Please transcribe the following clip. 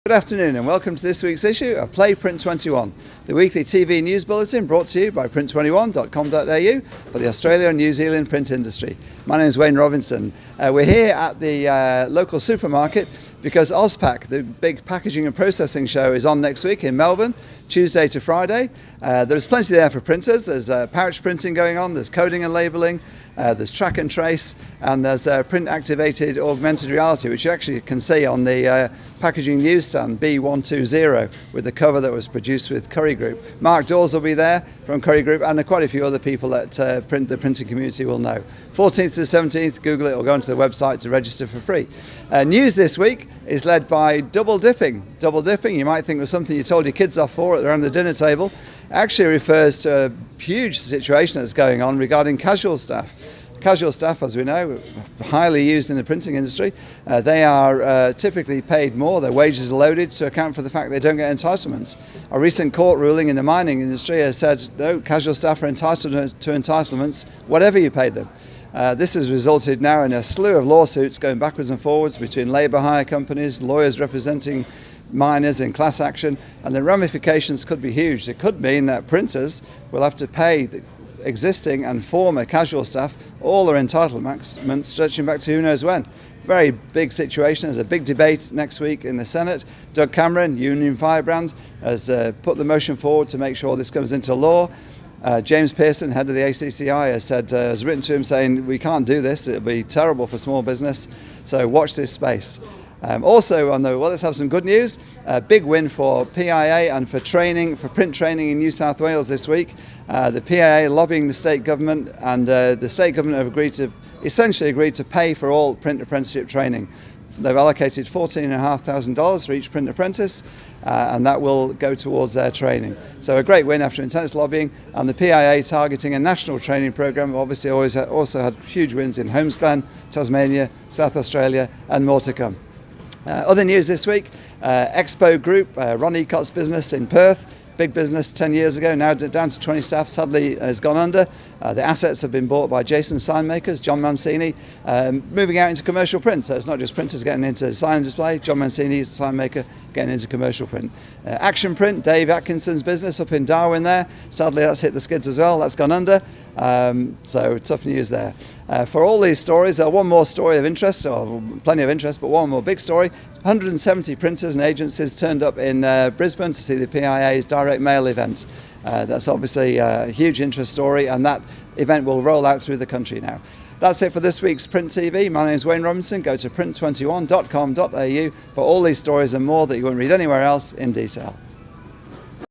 Good afternoon and welcome to this week's issue of Play Print21, the weekly TV news bulletin brought to you by Print21.com.au for the Australia and New Zealand print industry. My name is Wayne Robinson. We're here at the local supermarket because AusPack, the big packaging and processing show, is on next week in Melbourne, Tuesday to Friday. There's plenty there for printers. There's pouch printing going on, there's coding and labelling, there's track and trace, and there's print activated augmented reality, which you actually can see on the packaging newsstand B120 with the cover that was produced with Curry Group. Mark Dawes will be there from Curry Group, and quite a few other people that the printing community will know. 14th to 17th, Google it or go onto the website to register for free. News this week is led by double dipping. Double dipping, you might think was something you told your kids off for around the dinner table. Actually refers to a huge situation that's going on regarding casual staff. Casual staff, as we know, are highly used in the printing industry. They are typically paid more. Their wages are loaded to account for the fact they don't get entitlements. A recent court ruling in the mining industry has said, no, casual staff are entitled to entitlements, whatever you pay them. This has resulted now in a slew of lawsuits going backwards and forwards between labour hire companies, lawyers representing miners in class action, and the ramifications could be huge. It could mean that printers will have to pay the existing and former casual staff all their entitlements stretching back to who knows when. Very big situation. There's a big debate next week in the Senate. Doug Cameron, Union Firebrand, has put the motion forward to make sure this comes into law. James Pearson, head of the ACCI, has written to him saying we can't do this, it'll be terrible for small business, so watch this space. Also on the, well, let's have some good news. A big win for PIA and for print training in New South Wales this week. The PIA lobbying the state government, and the state government have essentially agreed to pay for all print apprenticeship training. They've allocated $14,500 for each print apprentice, and that will go towards their training. So a great win after intense lobbying, and the PIA targeting a national training programme. Obviously also had huge wins in Holmes-Glen, Tasmania, South Australia, and more to come. Other news this week, Expo Group, Ron Ecott's business in Perth, big business 10 years ago, now down to 20 staff, sadly has gone under. The assets have been bought by Jason Signmakers, John Mancini, moving out into commercial print. So it's not just printers getting into sign and display, John Mancini, sign maker, getting into commercial print. Action Print, Dave Atkinson's business up in Darwin there, sadly that's hit the skids as well, that's gone under. So tough news there. For all these stories, one more story of interest, or plenty of interest, but one more big story. 170 printers and agencies turned up in Brisbane to see the PIA's direct mail event. That's obviously a huge interest story, and that event will roll out through the country now. That's it for this week's Print TV. My name is Wayne Robinson. Go to Print21.com.au for all these stories and more that you won't read anywhere else in detail.